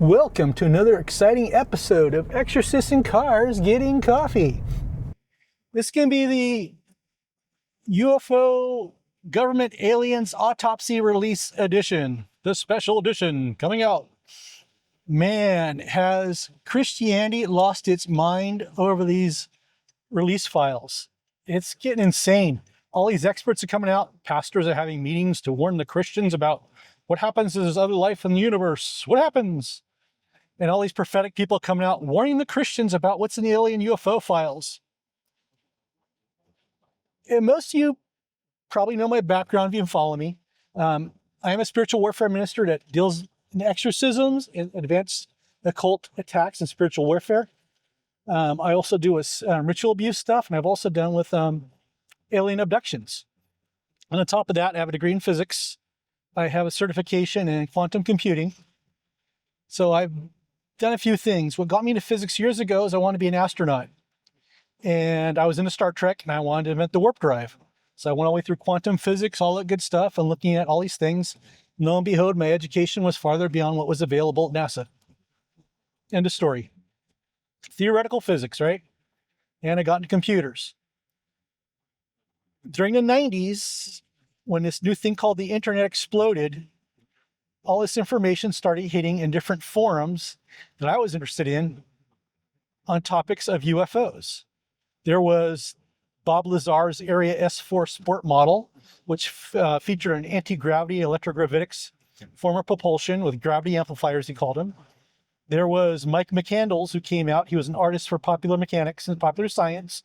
Welcome to another exciting episode of Exorcists in Cars Getting Coffee. This is going to be the UFO Government Aliens Autopsy Release Edition, the special edition coming out. Man, has Christianity lost its mind over these release files? It's getting insane. All these experts are coming out. Pastors are having meetings to warn the Christians about what happens to this other life in the universe. What happens? And all these prophetic people coming out warning the Christians about what's in the alien UFO files. And most of you probably know my background if you follow me. I am a spiritual warfare minister that deals in exorcisms and advanced occult attacks and spiritual warfare. I also do ritual abuse stuff, and I've also done with alien abductions. On top of that, I have a degree in physics. I have a certification in quantum computing. So I've done a few things. What got me into physics years ago is I wanted to be an astronaut. And I was into Star Trek and I wanted to invent the warp drive. So I went all the way through quantum physics, all that good stuff, and looking at all these things. Lo and behold, my education was farther beyond what was available at NASA. End of story. Theoretical physics, right? And I got into computers. During the 90s, when this new thing called the internet exploded, all this information started hitting in different forums that I was interested in on topics of UFOs. There was Bob Lazar's Area S4 sport model, which featured an anti-gravity electrogravitics form of propulsion with gravity amplifiers, he called them. There was Mike McCandles, who came out. He was an artist for popular mechanics and popular science,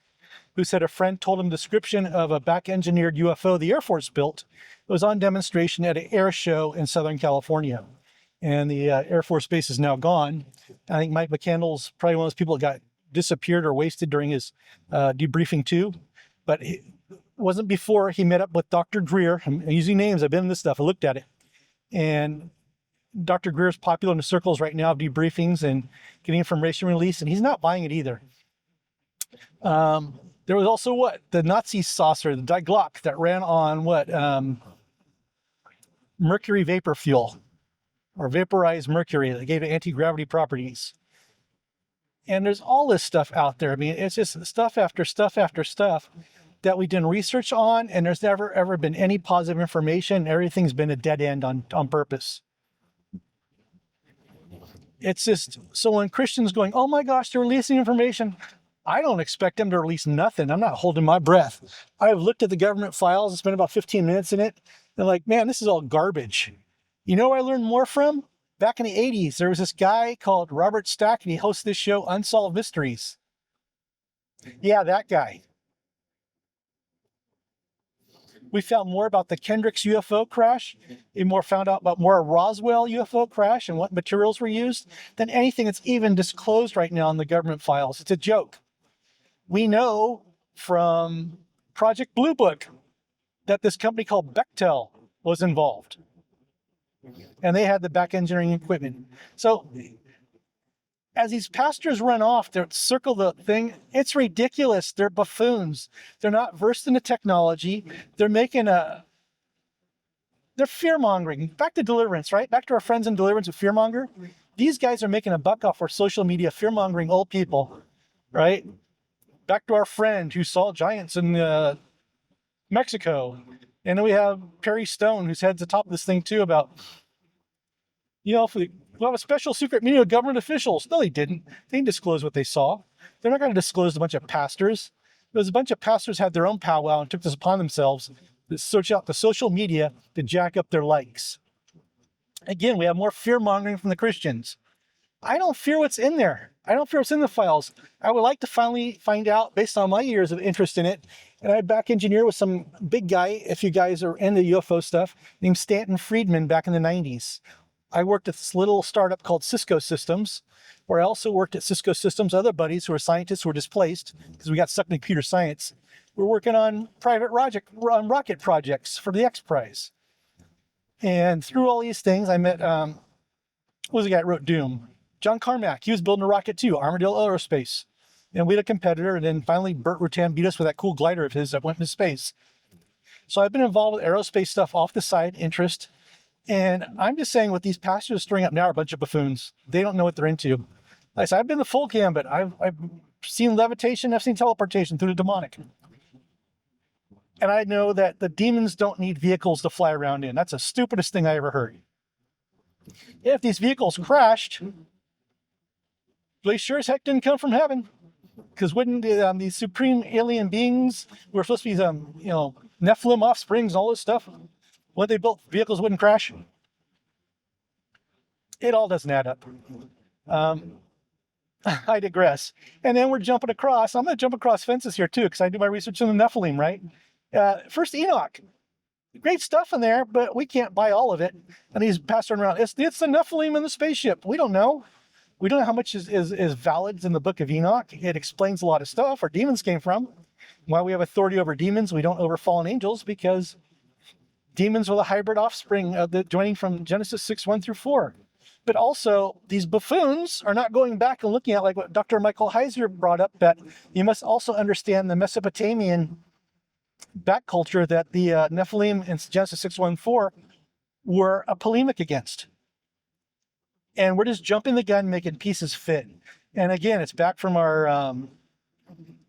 who said a friend told him the description of a back-engineered UFO the Air Force built. It was on demonstration at an air show in Southern California. And the Air Force Base is now gone. I think Mike McCandles, probably one of those people that got disappeared or wasted during his debriefing too. But it wasn't before he met up with Dr. Greer. I'm using names, I've been in this stuff, I looked at it. And Dr. Greer is popular in the circles right now of debriefings and getting information released, and he's not buying it either. There was also the Nazi saucer, the Die Glock, that ran on mercury vapor fuel, or vaporized mercury that gave it anti-gravity properties. And there's all this stuff out there. I mean, it's just stuff after stuff after stuff that we did research on, and there's never ever been any positive information. Everything's been a dead end on purpose. It's just, so when Christians going, oh my gosh, they're releasing information, I don't expect them to release nothing. I'm not holding my breath. I've looked at the government files and spent about 15 minutes in it. And like, man, this is all garbage. You know where I learned more from? Back in the 80s, there was this guy called Robert Stack, and he hosted this show, Unsolved Mysteries. Yeah, that guy. We found more about the Kendricks UFO crash. We found out about more Roswell UFO crash and what materials were used than anything that's even disclosed right now in the government files. It's a joke. We know from Project Blue Book that this company called Bechtel was involved. And they had the back engineering equipment. So as these pastors run off, they circle the thing. It's ridiculous. They're buffoons. They're not versed in the technology. They're fear-mongering. Back to deliverance, right? Back to our friends in deliverance with fear-monger. These guys are making a buck off our social media, fear-mongering old people, right? Back to our friend who saw giants in Mexico. And then we have Perry Stone, who's heads atop of this thing too, about, if we have a special secret meeting with government officials. No, they didn't. They didn't disclose what they saw. They're not going to disclose to a bunch of pastors. There's a bunch of pastors had their own powwow and took this upon themselves to search out the social media to jack up their likes. Again, we have more fear-mongering from the Christians. I don't fear what's in there. I don't fear what's in the files. I would like to finally find out, based on my years of interest in it, and I back engineer with some big guy, if you guys are into UFO stuff, named Stanton Friedman back in the 90s. I worked at this little startup called Cisco Systems, where I also worked at Cisco Systems, other buddies who are scientists who were displaced because we got stuck in computer science. We're working on rocket projects for the X Prize. And through all these things, I met, what was the guy that wrote Doom? John Carmack. He was building a rocket too, Armadillo Aerospace. And we had a competitor, and then finally Burt Rutan beat us with that cool glider of his that went into space. So I've been involved with aerospace stuff off the side, interest. And I'm just saying what these pastors are stirring up now are a bunch of buffoons. They don't know what they're into. Like I said, I've been the full gambit. I've seen levitation. I've seen teleportation through the demonic. And I know that the demons don't need vehicles to fly around in. That's the stupidest thing I ever heard. If these vehicles crashed, they sure as heck didn't come from heaven. Because wouldn't these supreme alien beings who were supposed to be, Nephilim offsprings and all this stuff, when they built vehicles wouldn't crash? It all doesn't add up. I digress. And then we're jumping across. I'm going to jump across fences here too, because I do my research on the Nephilim, right? First Enoch. Great stuff in there, but we can't buy all of it. And he's passing around. It's the Nephilim in the spaceship. We don't know. We don't know how much is valid in the book of Enoch. It explains a lot of stuff where demons came from. Why we have authority over demons, we don't over fallen angels, because demons are the hybrid offspring of the joining from Genesis 6:1-4. But also, these buffoons are not going back and looking at, like what Dr. Michael Heiser brought up, that you must also understand the Mesopotamian back culture that the Nephilim in Genesis 6:1-4 were a polemic against. And we're just jumping the gun, making pieces fit. And again, it's back from our,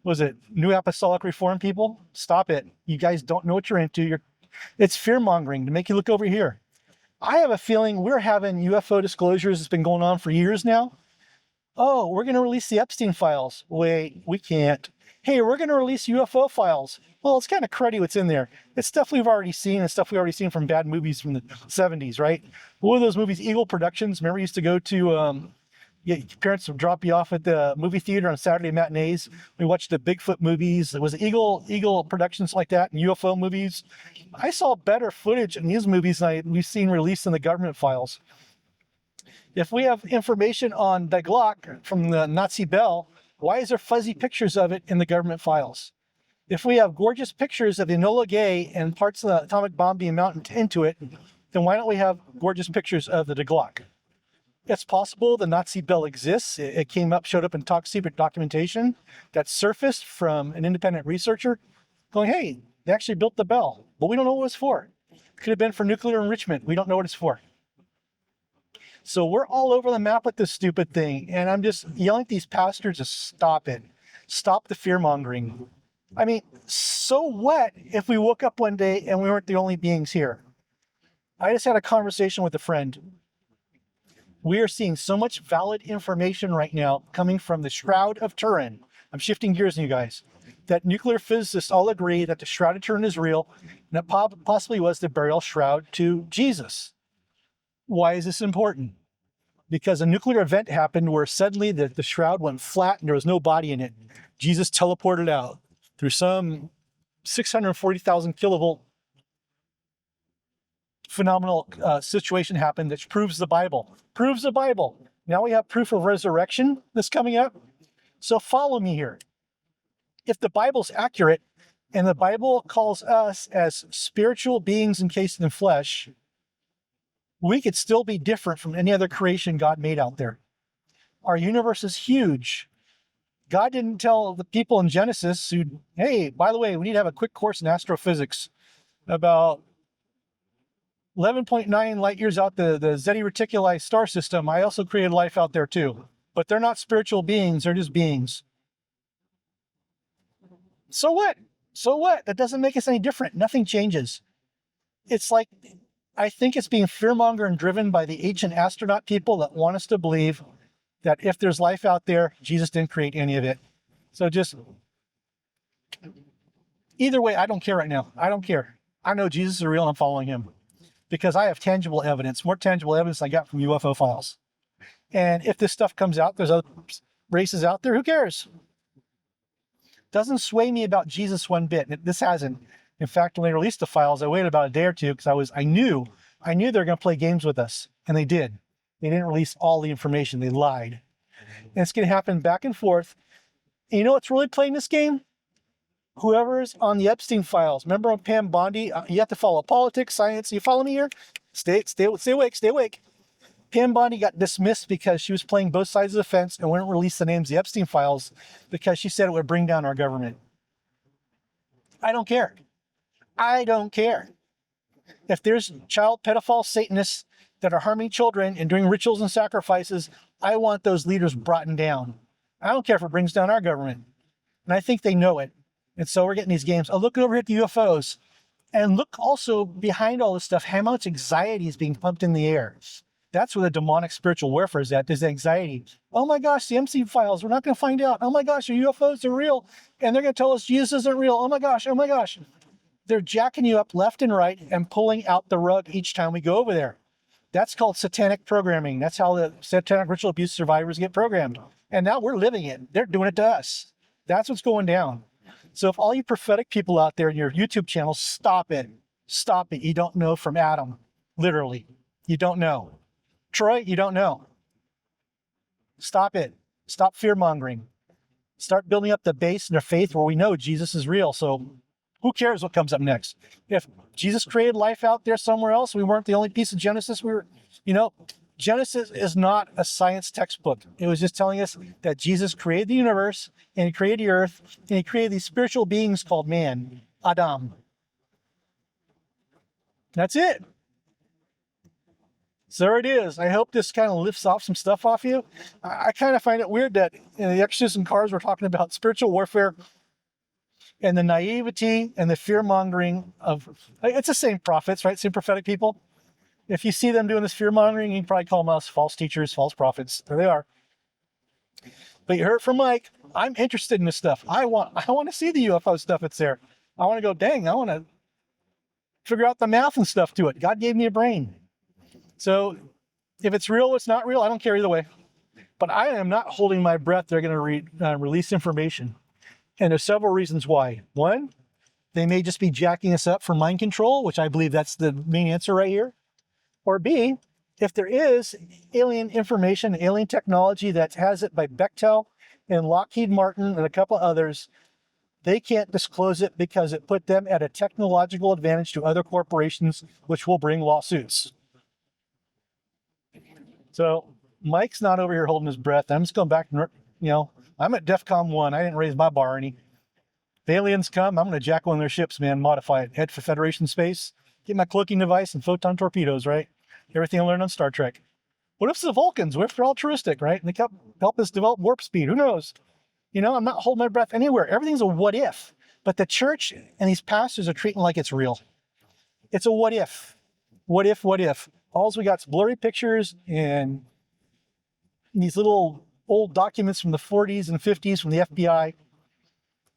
New Apostolic Reform people? Stop it. You guys don't know what you're into. It's fear-mongering to make you look over here. I have a feeling we're having UFO disclosures that's been going on for years now. Oh, we're going to release the Epstein files. Wait, we can't. Hey, we're going to release UFO files. Well, it's kind of cruddy what's in there. It's stuff we've already seen and stuff we've already seen from bad movies from the 70s, right? One of those movies, Eagle Productions. Remember, you used to go to, your parents would drop you off at the movie theater on Saturday matinees. We watched the Bigfoot movies. There was Eagle Productions like that and UFO movies. I saw better footage in these movies than we've seen released in the government files. If we have information on the Glock from the Nazi Bell, why is there fuzzy pictures of it in the government files? If we have gorgeous pictures of the Enola Gay and parts of the atomic bomb being mounted into it, then why don't we have gorgeous pictures of the Glock? It's possible the Nazi Bell exists. It showed up in top secret documentation that surfaced from an independent researcher going, hey, they actually built the Bell, but we don't know what it was for. Could have been for nuclear enrichment. We don't know what it's for. So we're all over the map with this stupid thing. And I'm just yelling at these pastors to stop it. Stop the fear mongering. I mean, so what if we woke up one day and we weren't the only beings here? I just had a conversation with a friend. We are seeing so much valid information right now coming from the Shroud of Turin. I'm shifting gears, you guys. That nuclear physicists all agree that the Shroud of Turin is real, and it possibly was the burial shroud to Jesus. Why is this important? Because a nuclear event happened where suddenly the shroud went flat and there was no body in it. Jesus teleported out through some 640,000 kilovolt phenomenal situation happened that proves the Bible. Proves the Bible. Now we have proof of resurrection that's coming up. So follow me here. If the Bible's accurate and the Bible calls us as spiritual beings encased in flesh, we could still be different from any other creation God made out there. Our universe is huge. God didn't tell the people in Genesis who, hey, by the way, we need to have a quick course in astrophysics about 11.9 light years out the Zeti Reticuli star system. I also created life out there too. But they're not spiritual beings, they're just beings. So what? So what? That doesn't make us any different. Nothing changes. It's like, I think it's being fearmonger and driven by the ancient astronaut people that want us to believe that if there's life out there, Jesus didn't create any of it. So just, either way, I don't care right now. I don't care. I know Jesus is real and I'm following him because I have tangible evidence, more tangible evidence I got from UFO files. And if this stuff comes out, there's other races out there, who cares? Doesn't sway me about Jesus one bit. This hasn't. In fact, when they released the files, I waited about a day or two because I knew they were going to play games with us. And they did. They didn't release all the information. They lied. And it's going to happen back and forth. And you know what's really playing this game? Whoever's on the Epstein files. Remember on Pam Bondi? You have to follow politics, science. You follow me here? Stay awake. Pam Bondi got dismissed because she was playing both sides of the fence and wouldn't release the names of the Epstein files because she said it would bring down our government. I don't care. I don't care. If there's child pedophile Satanists that are harming children and doing rituals and sacrifices, I want those leaders brought down. I don't care if it brings down our government. And I think they know it. And so we're getting these games. I'm looking over at the UFOs. And look also behind all this stuff, how much anxiety is being pumped in the air. That's where the demonic spiritual warfare is at. There's anxiety. Oh my gosh, the MC files, we're not going to find out. Oh my gosh, the UFOs are real. And they're going to tell us Jesus isn't real. Oh my gosh, oh my gosh. They're jacking you up left and right and pulling out the rug each time we go over there. That's called satanic programming. That's how the satanic ritual abuse survivors get programmed. And now we're living it. They're doing it to us. That's what's going down. So if all you prophetic people out there in your YouTube channel, stop it. Stop it. You don't know from Adam. Literally. You don't know. Troy, you don't know. Stop it. Stop fear-mongering. Start building up the base in their faith where we know Jesus is real. So who cares what comes up next? If Jesus created life out there somewhere else, we weren't the only piece of Genesis. Genesis is not a science textbook. It was just telling us that Jesus created the universe, and he created the earth, and he created these spiritual beings called man, Adam. That's it. So there it is. I hope this kind of lifts off some stuff off you. I kind of find it weird that in the Exorcists and cars, we're talking about spiritual warfare and the naivety and the fear-mongering of, it's the same prophets, right? Same prophetic people. If you see them doing this fear-mongering, you can probably call them us false teachers, false prophets. There they are. But you heard from Mike. I'm interested in this stuff. I want to see the UFO stuff that's there. I want to go, dang, I want to figure out the math and stuff to it. God gave me a brain. So if it's real, it's not real, I don't care either way. But I am not holding my breath. They're going to release information. And there's several reasons why. One, they may just be jacking us up for mind control, which I believe that's the main answer right here. Or B, if there is alien information, alien technology that has it by Bechtel and Lockheed Martin and a couple others, they can't disclose it because it put them at a technological advantage to other corporations, which will bring lawsuits. So Mike's not over here holding his breath. I'm just going back, I'm at DEFCON 1. I didn't raise my bar any. If aliens come, I'm going to jack one of their ships, man, modify it, head for Federation space, get my cloaking device and photon torpedoes, right? Everything I learned on Star Trek. What if it's the Vulcans? What if they're altruistic, right? And they help us develop warp speed. Who knows? I'm not holding my breath anywhere. Everything's a what if. But the church and these pastors are treating it like it's real. It's a what if. What if, what if? All we got is blurry pictures and these little old documents from the 40s and 50s from the FBI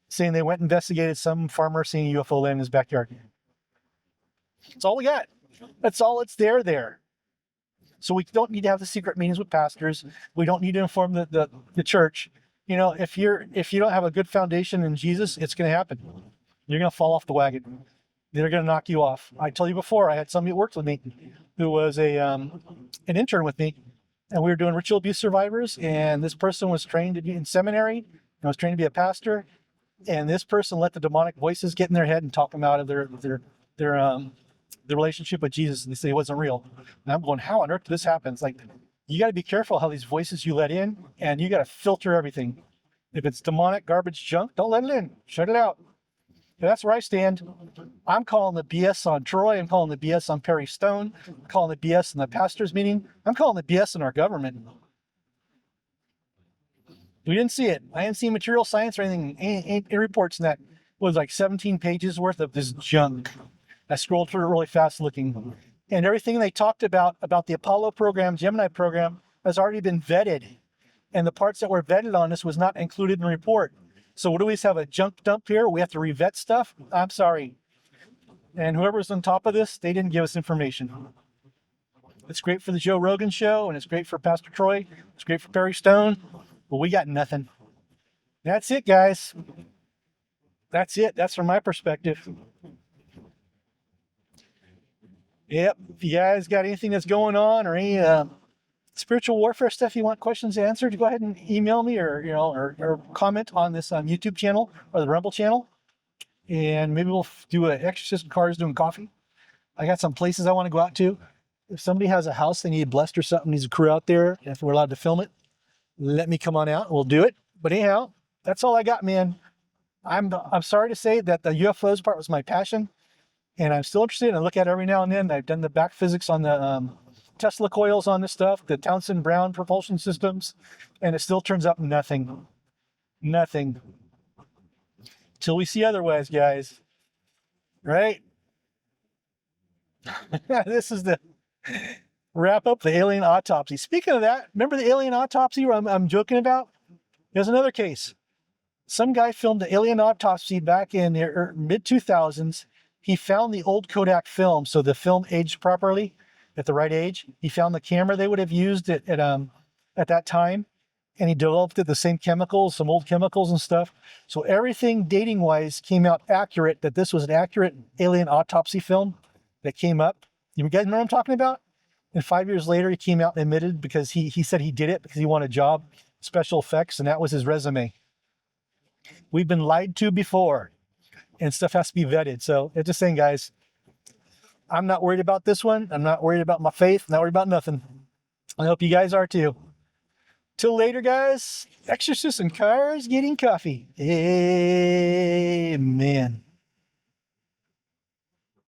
saying they went and investigated some farmer seeing a UFO land in his backyard. That's all we got. That's all it's there. So we don't need to have the secret meetings with pastors. We don't need to inform the church. If you don't have a good foundation in Jesus, it's going to happen. You're going to fall off the wagon. They're going to knock you off. I told you before, I had somebody who worked with me who was an intern with me, and we were doing ritual abuse survivors, and this person was trained to be in seminary and was trained to be a pastor, and this person let the demonic voices get in their head and talk them out of their relationship with Jesus, and they say it wasn't real. And I'm going, how on earth did this happen? It's like, you got to be careful how these voices you let in, and you got to filter everything. If it's demonic garbage junk, don't let it in. Shut it out. And that's where I stand. I'm calling the BS on Troy. I'm calling the BS on Perry Stone. I'm calling the BS in the pastors' meeting. I'm calling the BS in our government. We didn't see it. I didn't see material science or anything. Any reports in that was like 17 pages worth of this junk. I scrolled through it really fast looking. And everything they talked about the Apollo program, Gemini program, has already been vetted. And the parts that were vetted on this was not included in the report. So what do we have, a junk dump here? We have to revet stuff? I'm sorry. And whoever's on top of this, they didn't give us information. It's great for the Joe Rogan show, and it's great for Pastor Troy. It's great for Perry Stone. But we got nothing. That's it, guys. That's it. That's from my perspective. Yep. If you guys got anything that's going on or any spiritual warfare stuff you want questions answered, go ahead and email me or comment on this YouTube channel or the Rumble channel. And maybe we'll do an Exorcist in cars doing coffee. I got some places I want to go out to. If somebody has a house they need blessed or something, needs a crew out there, if we're allowed to film it, let me come on out. We'll do it. But anyhow, that's all I got, man. I'm sorry to say that the UFOs part was my passion. and I'm still interested. I look at it every now and then. I've done the back physics on the Tesla coils on this stuff, the Townsend Brown propulsion systems, and it still turns up nothing. Nothing. Till we see otherwise, guys. Right? This is the wrap up the alien autopsy. Speaking of that, remember the alien autopsy I'm joking about? There's another case. Some guy filmed the alien autopsy back in the mid 2000s. He found the old Kodak film, so the film aged properly at the right age. He found the camera they would have used at that time, and he developed it the same chemicals, some old chemicals and stuff. So everything dating wise came out accurate, that this was an accurate alien autopsy film that came up. You guys know what I'm talking about? And 5 years later, he came out and admitted, because he said he did it because he wanted a job, special effects, and that was his resume. We've been lied to before, and stuff has to be vetted. So it's just saying, guys, I'm not worried about this one. I'm not worried about my faith. I'm not worried about nothing. I hope you guys are too. Till later, guys. Exorcists and cars getting coffee. Amen.